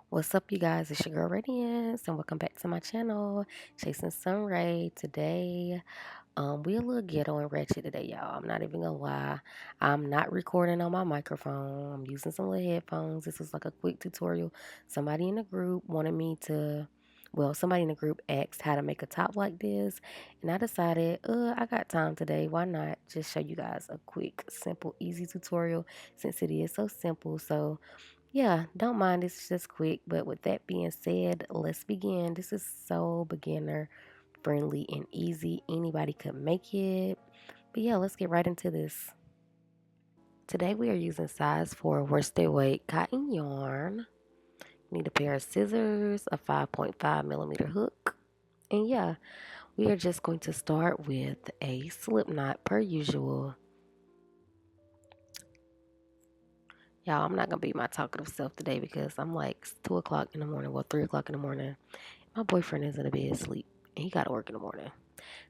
What's up, you guys? It's your girl Radiance, and welcome back to my channel, Chasing SunRaee. Today, we a little ghetto and ratchet today, y'all. I'm not even gonna lie. I'm not recording on my microphone. I'm using some little headphones. This is like a quick tutorial. Somebody in the group wanted me to, well, somebody in the group asked how to make a top like this, and I decided, I got time today. Why not just show you guys a quick, simple, easy tutorial since it is so simple. So yeah, don't mind. It's just quick. But with that being said, let's begin. This is so beginner friendly and easy. Anybody could make it. But yeah, let's get right into this. Today we are using size 4 worsted weight cotton yarn. Need a pair of scissors, a 5.5 millimeter hook. And yeah, we are just going to start with a slip knot per usual. Y'all, I'm not going to be my talkative self today because I'm like 2 o'clock in the morning, well, 3 o'clock in the morning. My boyfriend is in the bed asleep and he got to work in the morning.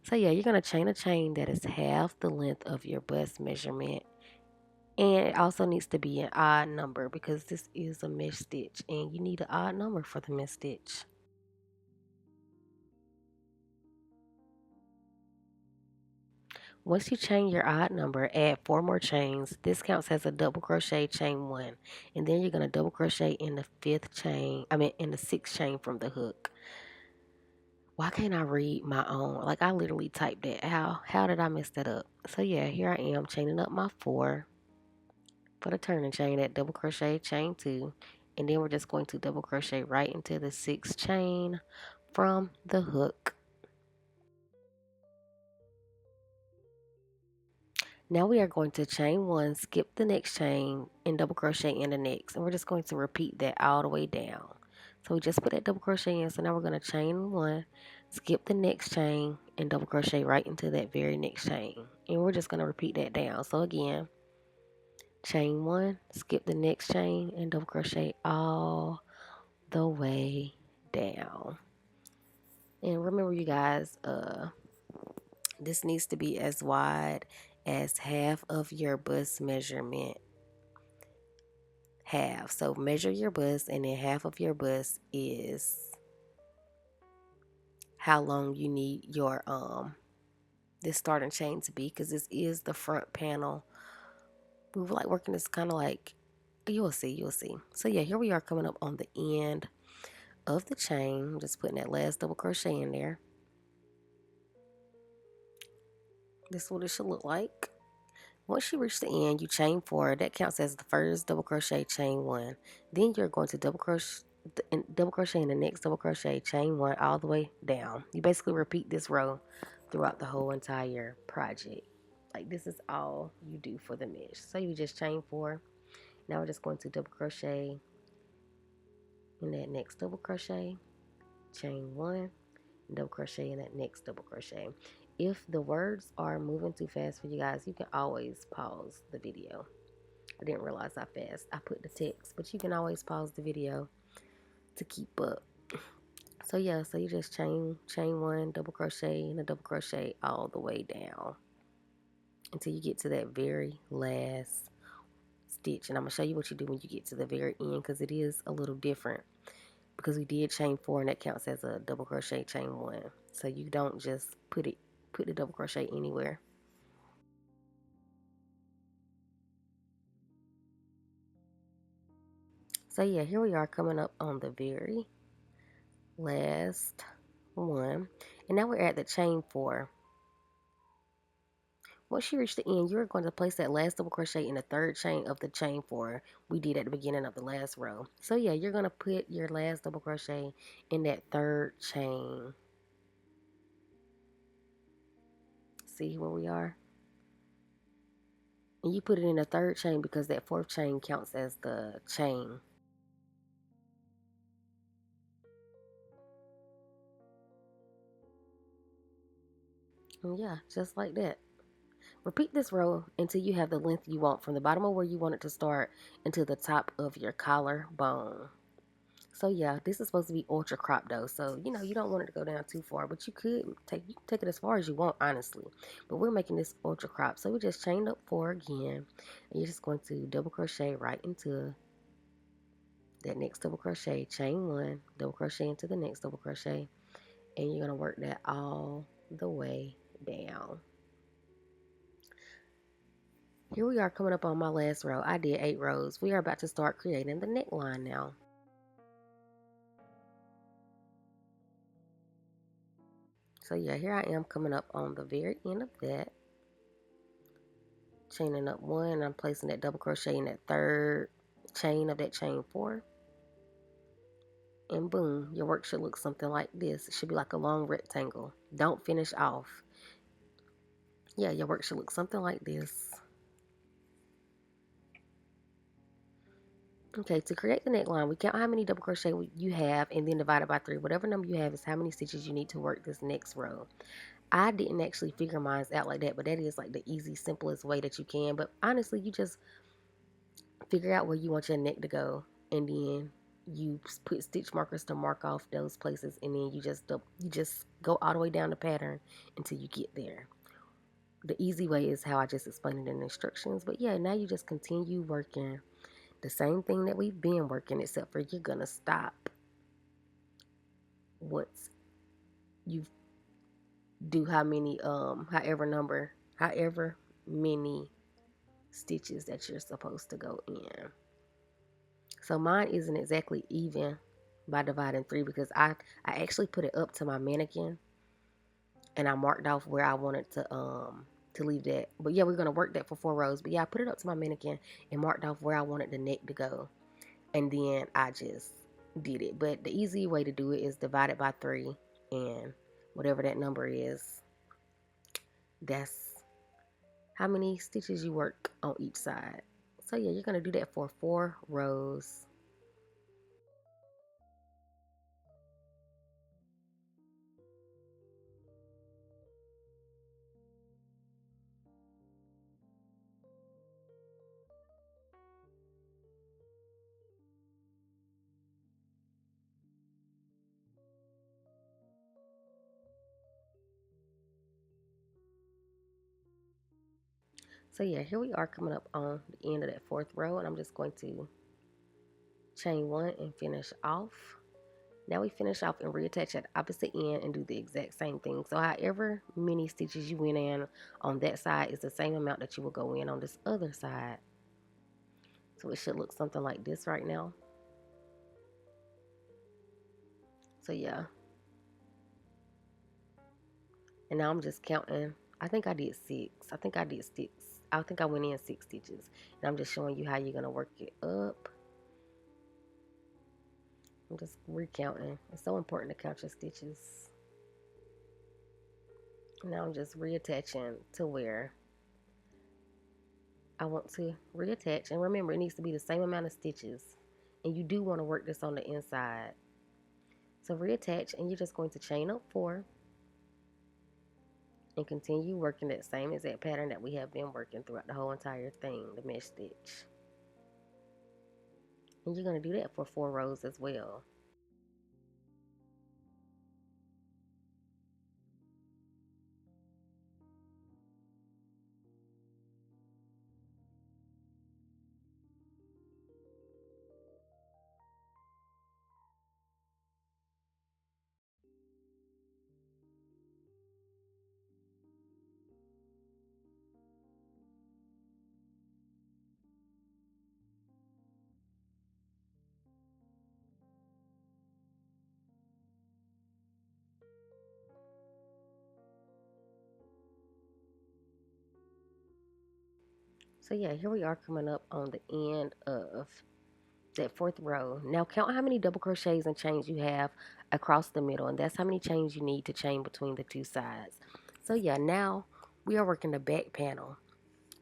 So yeah, you're going to chain a chain that is half the length of your bust measurement. And it also needs to be an odd number because this is a mesh stitch and you need an odd number for the mesh stitch. Once you chain your odd number, add 4 more chains. This counts as a double crochet chain 1. And then you're going to double crochet in the in the 6th chain from the hook. Why can't I read my own? Like I literally typed that. How did I mess that up? So yeah, here I am chaining up my 4 for the turning chain at double crochet chain 2, and then we're just going to double crochet right into the 6th chain from the hook. Now we are going to chain 1, skip the next chain, and double crochet in the next, and we're just going to repeat that all the way down. So we just put that double crochet in, so now we're going to chain 1, skip the next chain, and double crochet right into that very next chain, and we're just going to repeat that down. So again, chain 1, skip the next chain, and double crochet all the way down. And remember, you guys, this needs to be as wide as half of your bust measurement. Half. So measure your bust, and then half of your bust is how long you need your this starting chain to be, because this is the front panel. We were like working this kind of like, you'll see. So yeah, here we are coming up on the end of the chain. I'm just putting that last double crochet in there. This is what it should look like. Once you reach the end, you chain 4. That counts as the first double crochet, chain 1. Then you're going to double crochet in the next double crochet, chain 1 all the way down. You basically repeat this row throughout the whole entire project. Like this is all you do for the mesh. So you just chain 4. Now we're just going to double crochet in that next double crochet, chain 1, double crochet in that next double crochet. If the words are moving too fast for you guys, you can always pause the video. I didn't realize how fast I put the text, but you can always pause the video to keep up. So yeah, so you just chain 1, double crochet, and a double crochet all the way down until you get to that very last stitch. And I'm going to show you what you do when you get to the very end, because it is a little different, because we did chain 4 and that counts as a double crochet chain 1. So you don't just put the double crochet anywhere. So yeah, here we are coming up on the very last one, and now we're at the chain 4. Once you reach the end, you're going to place that last double crochet in the 3rd chain of the chain 4 we did at the beginning of the last row. So yeah, you're going to put your last double crochet in that 3rd chain. See where we are? And you put it in the 3rd chain because that 4th chain counts as the chain. And yeah, just like that. Repeat this row until you have the length you want from the bottom of where you want it to start into the top of your collarbone. So yeah, this is supposed to be ultra crop though. So, you know, you don't want it to go down too far, but you can take it as far as you want, honestly. But we're making this ultra crop. So we just chained up 4 again. And you're just going to double crochet right into that next double crochet, chain 1, double crochet into the next double crochet, and you're going to work that all the way down. Here we are coming up on my last row. I did 8 rows. We are about to start creating the neckline now. So yeah, here I am coming up on the very end of that, chaining up 1, and I'm placing that double crochet in that 3rd chain of that chain 4, and boom, your work should look something like this. It should be like a long rectangle. Don't finish off. Yeah, your work should look something like this. Okay, to create the neckline, we count how many double crochet you have and then divide it by 3. Whatever number you have is how many stitches you need to work this next row. I didn't actually figure mine out like that, but that is like the easy, simplest way that you can. But honestly, you just figure out where you want your neck to go, and then you put stitch markers to mark off those places, and then you just go all the way down the pattern until you get there. The easy way is how I just explained it in the instructions. But yeah, now you just continue working the same thing that we've been working, except for you're gonna stop once you do however many stitches that you're supposed to go in. So mine isn't exactly even by dividing 3, because I actually put it up to my mannequin and I marked off where I wanted to leave that. But yeah, we're gonna work that for 4 rows. But yeah, I put it up to my mannequin and marked off where I wanted the neck to go, and then I just did it. But the easy way to do it is divide it by 3, and whatever that number is, that's how many stitches you work on each side. So yeah, you're gonna do that for 4 rows. So yeah, here we are coming up on the end of that 4th row, and I'm just going to chain 1 and finish off. Now we finish off and reattach at the opposite end and do the exact same thing. So however many stitches you went in on that side is the same amount that you will go in on this other side. So it should look something like this right now. So yeah. And now I'm just counting. I think I did 6. I think I did 6. I think I went in 6 stitches. And I'm just showing you how you're going to work it up. I'm just recounting. It's so important to count your stitches. Now I'm just reattaching to where I want to reattach. And remember, it needs to be the same amount of stitches. And you do want to work this on the inside. So reattach, and you're just going to chain up 4. And continue working that same exact pattern that we have been working throughout the whole entire thing, the mesh stitch. And you're going to do that for 4 rows as well. So yeah, here we are coming up on the end of that 4th row. Now count how many double crochets and chains you have across the middle, and that's how many chains you need to chain between the 2 sides. So yeah, now we are working the back panel,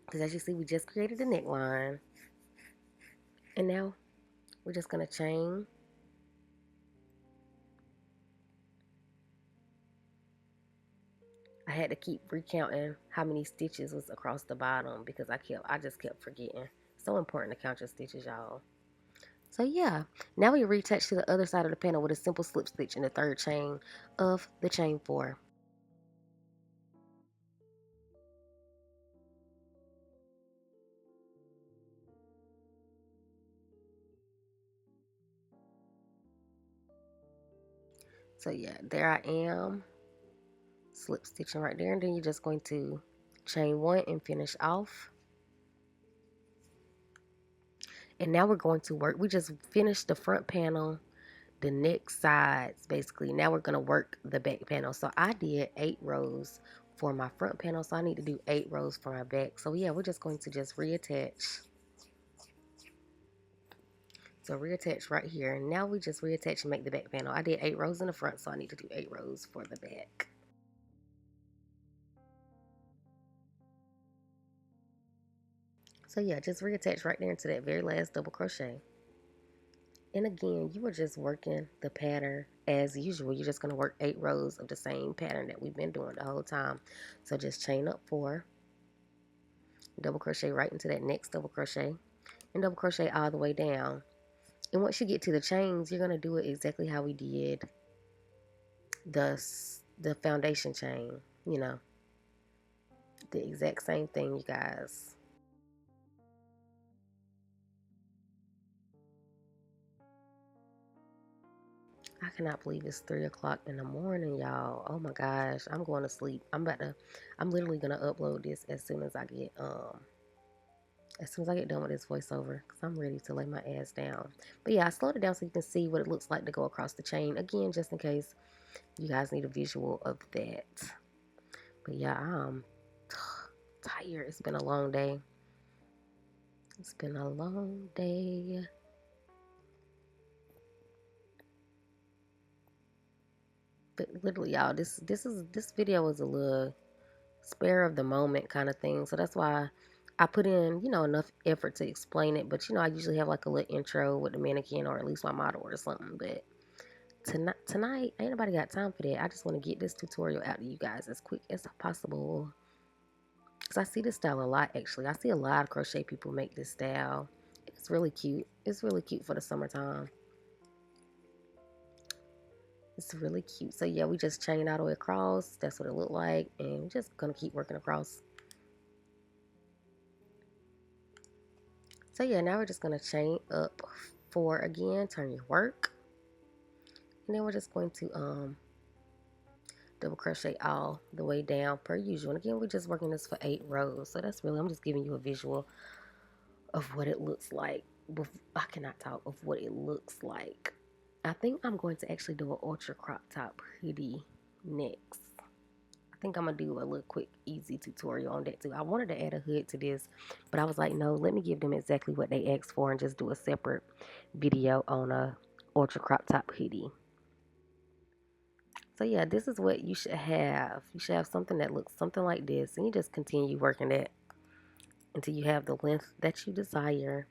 because as you see, we just created the neckline, and now we're just going to chain. I had to keep recounting how many stitches was across the bottom, because I just kept forgetting. So important to count your stitches, y'all. So yeah, now we retouch to the other side of the panel with a simple slip stitch in the 3rd chain of the chain 4. So yeah, there I am, slip stitching right there, and then you're just going to chain one and finish off. And now we're going to work. We just finished the front panel, the neck sides basically. Now we're going to work the back panel. So I did 8 rows for my front panel, so I need to do 8 rows for my back. So yeah, we're just going to just reattach. So reattach right here. And now we just reattach and make the back panel. I did 8 rows in the front, so I need to do 8 rows for the back. So yeah, just reattach right there into that very last double crochet. And again, you are just working the pattern as usual. You're just going to work 8 rows of the same pattern that we've been doing the whole time. So just chain up 4, double crochet right into that next double crochet, and double crochet all the way down. And once you get to the chains, you're going to do it exactly how we did the foundation chain. You know, the exact same thing, you guys. I cannot believe it's 3 o'clock in the morning, y'all. Oh my gosh, I'm going to sleep. I'm literally gonna upload this as soon as I get done with this voiceover, because I'm ready to lay my ass down. But yeah, I slowed it down so you can see what it looks like to go across the chain. Again, just in case you guys need a visual of that. But yeah, I'm tired. It's been a long day. It's been a long day. But literally, y'all, this video is a little spare of the moment kind of thing. So that's why I put in, enough effort to explain it. But, I usually have like a little intro with the mannequin or at least my model or something. But tonight, ain't nobody got time for that. I just want to get this tutorial out to you guys as quick as possible. Because I see this style a lot, actually. I see a lot of crochet people make this style. It's really cute. It's really cute for the summertime. It's really cute. So yeah, we just chain all the way across. That's what it looked like. And we're just going to keep working across. So yeah, now we're just going to chain up 4 again. Turn your work. And then we're just going to double crochet all the way down per usual. And again, we're just working this for 8 rows. So that's really, I'm just giving you a visual of what it looks like. I cannot talk of what it looks like. I think I'm going to actually do an ultra crop top hoodie next. I think I'm going to do a little quick, easy tutorial on that too. I wanted to add a hood to this, but I was like, no, let me give them exactly what they asked for and just do a separate video on a ultra crop top hoodie. So yeah, this is what you should have. You should have something that looks something like this, and you just continue working that until you have the length that you desire.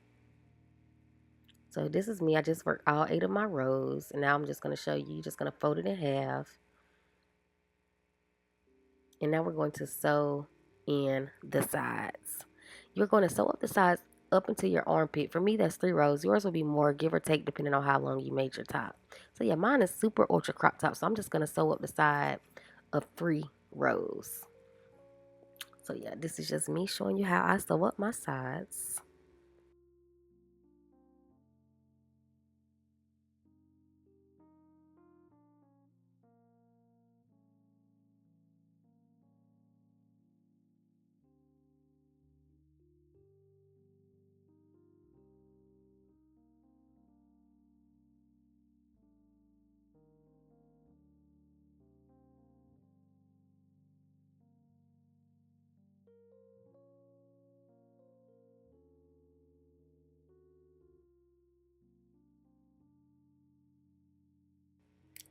So this is me. I just worked all 8 of my rows, and now I'm just going to show you. You're just going to fold it in half. And now we're going to sew in the sides. You're going to sew up the sides up into your armpit. For me, that's 3 rows. Yours will be more, give or take, depending on how long you made your top. So yeah, mine is super ultra crop top. So I'm just going to sew up the side of 3 rows. So yeah, this is just me showing you how I sew up my sides.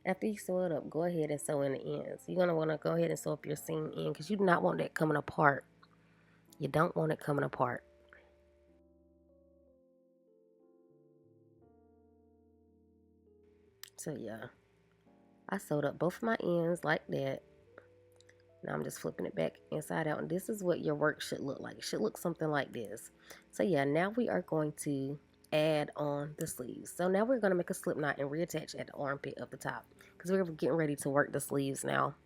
After you sew it up, go ahead and sew in the ends. You're going to want to go ahead and sew up your seam in because you do not want that coming apart. You don't want it coming apart. So yeah, I sewed up both of my ends like that. Now I'm just flipping it back inside out. And this is what your work should look like. It should look something like this. So yeah, now we are going to add on the sleeves. So now we're going to make a slip knot and reattach at the armpit of the top, because we're getting ready to work the sleeves now.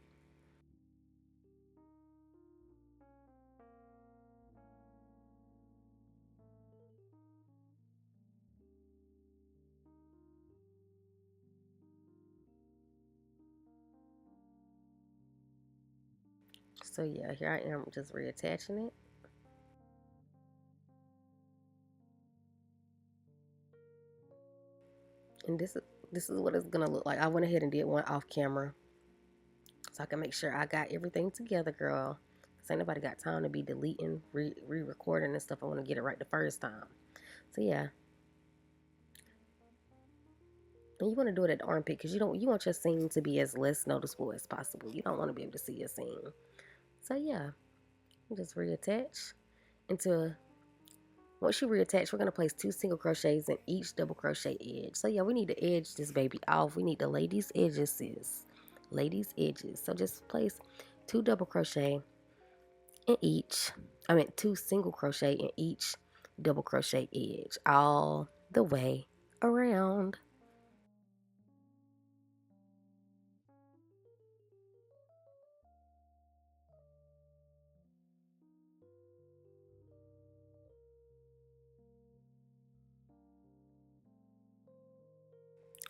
So yeah, here I am just reattaching it. And this is what it's gonna look like. I went ahead and did one off camera so I can make sure I got everything together, girl. Cause ain't nobody got time to be deleting, re-recording and stuff. I want to get it right the first time. So yeah, and you want to do it at the armpit because you want your seam to be as less noticeable as possible. You don't want to be able to see your seam. So yeah, just reattach into. Once you reattach, we're gonna place 2 single crochets in each double crochet edge. So yeah, we need to edge this baby off. We need to lay these edges, sis. Lay these edges. So just place 2 double crochet in each. 2 single crochet in each double crochet edge all the way around.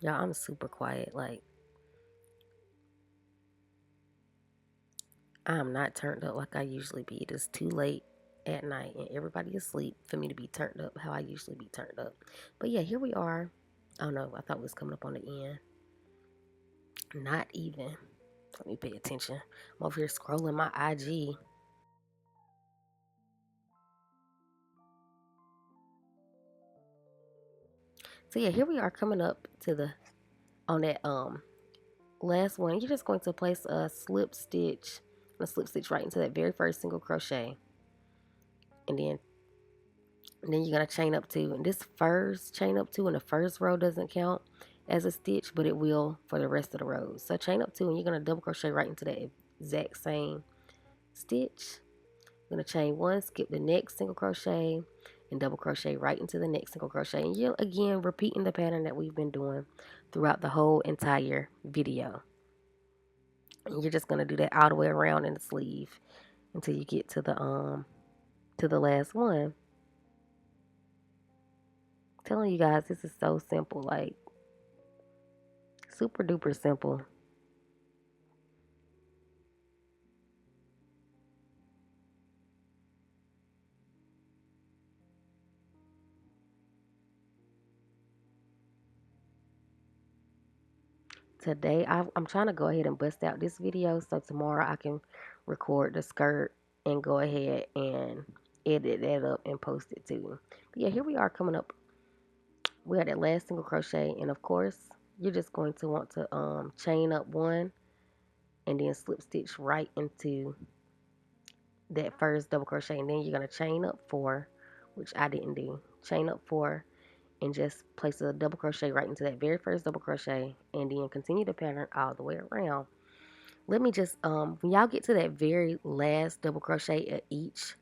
Y'all, I'm super quiet. Like, I'm not turned up like I usually be. It is too late at night and everybody is asleep for me to be turned up how I usually be turned up. But yeah, here we are. Oh no, I thought it was coming up on the end. Not even. Let me pay attention. I'm over here scrolling my IG. So yeah, here we are coming up to the on that last one. You're just going to place a slip stitch right into that very first single crochet, and then you're gonna chain up 2. And this first chain up 2 in the first row doesn't count as a stitch, but it will for the rest of the rows. So chain up 2, and you're gonna double crochet right into that exact same stitch. You're gonna chain 1, skip the next single crochet, and double crochet right into the next single crochet. And you're again repeating the pattern that we've been doing throughout the whole entire video. And you're just gonna do that all the way around in the sleeve until you get to the last one. I'm telling you guys, this is so simple, like super duper simple. Today I'm trying to go ahead and bust out this video so tomorrow I can record the skirt and go ahead and edit that up and post it too. But yeah, here we are coming up. We are at that last single crochet, and of course you're just going to want to chain up 1 and then slip stitch right into that first double crochet, and then you're going to chain up 4, which I didn't do. Chain up 4 and just place a double crochet right into that very first double crochet, and then continue the pattern all the way around. Let me just when y'all get to that very last double crochet at each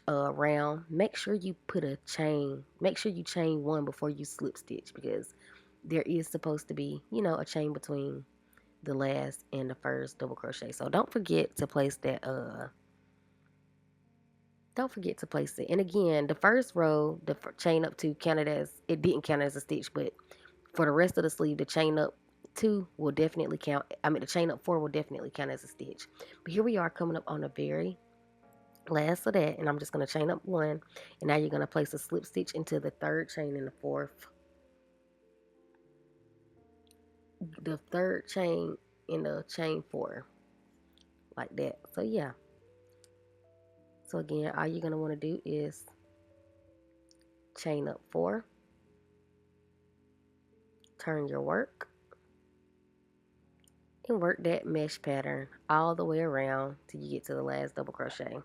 round, make sure you put a chain. Make sure you chain 1 before you slip stitch, because there is supposed to be, a chain between the last and the first double crochet. So don't forget to place that don't forget to place it. And again, the first row, the chain up 2 counted as, it didn't count as a stitch, but for the rest of the sleeve, the chain up 2 will definitely count. The chain up 4 will definitely count as a stitch. But here we are coming up on the very last of that, and I'm just going to chain up 1, and now you're going to place a slip stitch into the third chain in the third chain in the chain 4, like that. So yeah. So again, all you're going to want to do is chain up 4, turn your work, and work that mesh pattern all the way around till you get to the last double crochet.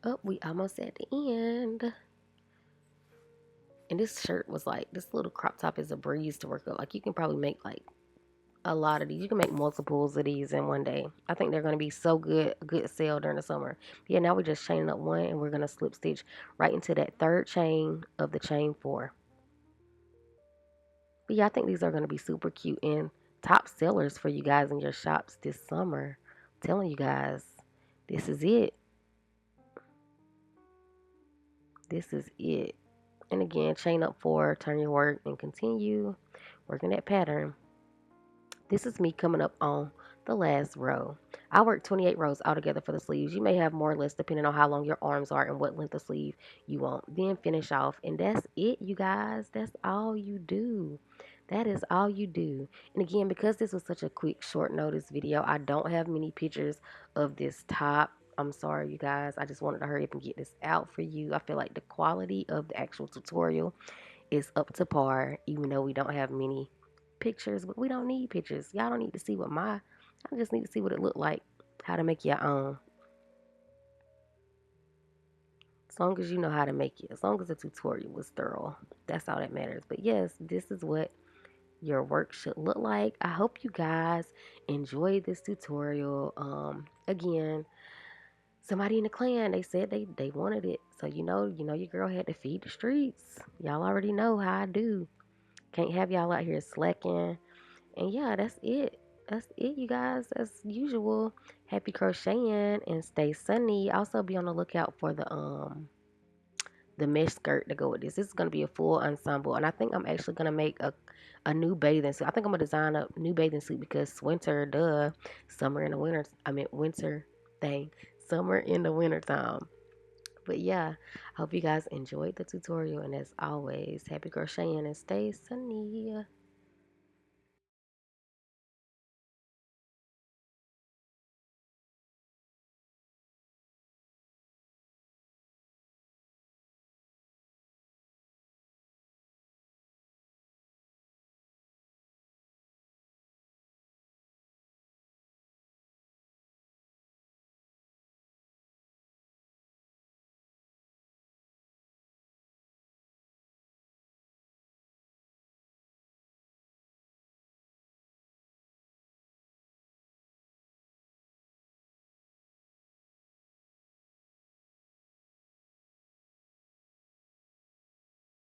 Oh, we almost at the end. And this shirt was like, this little crop top is a breeze to work up. Like, you can probably make like a lot of these. You can make multiples of these in one day. I think they're going to be so good, a good sale during the summer. But yeah, now we're just chaining up 1, and we're going to slip stitch right into that third chain of the chain 4. But yeah, I think these are going to be super cute. And top sellers for you guys in your shops this summer. I'm telling you guys, this is it. This is it. And again, chain up 4, turn your work, and continue working that pattern. This is me coming up on the last row. I work 28 rows altogether for the sleeves. You may have more or less depending on how long your arms are and what length of sleeve you want. Then finish off. And that's it, you guys. That's all you do. That is all you do. And again, because this was such a quick, short notice video, I don't have many pictures of this top. I'm sorry, you guys. I just wanted to hurry up and get this out for you. I feel like the quality of the actual tutorial is up to par, even though we don't have many pictures, but we don't need pictures. Y'all don't need to see I just need to see what it looked like, how to make your own. As long as you know how to make it, as long as the tutorial was thorough, that's all that matters. But yes, this is what your work should look like. I hope you guys enjoyed this tutorial. Again, somebody in the clan, they said they wanted it. So you know your girl had to feed the streets. Y'all already know how I do. Can't have y'all out here slacking. And yeah, that's it. That's it, you guys. As usual, happy crocheting and stay sunny. Also be on the lookout for the mesh skirt to go with this. This is gonna be a full ensemble, and I think I'm actually gonna make a new bathing suit. I think I'm gonna design a new bathing suit because winter, duh, summer in the winter. I mean winter thing, summer in the winter time. But yeah, I hope you guys enjoyed the tutorial, and as always, happy crocheting and stay sunny.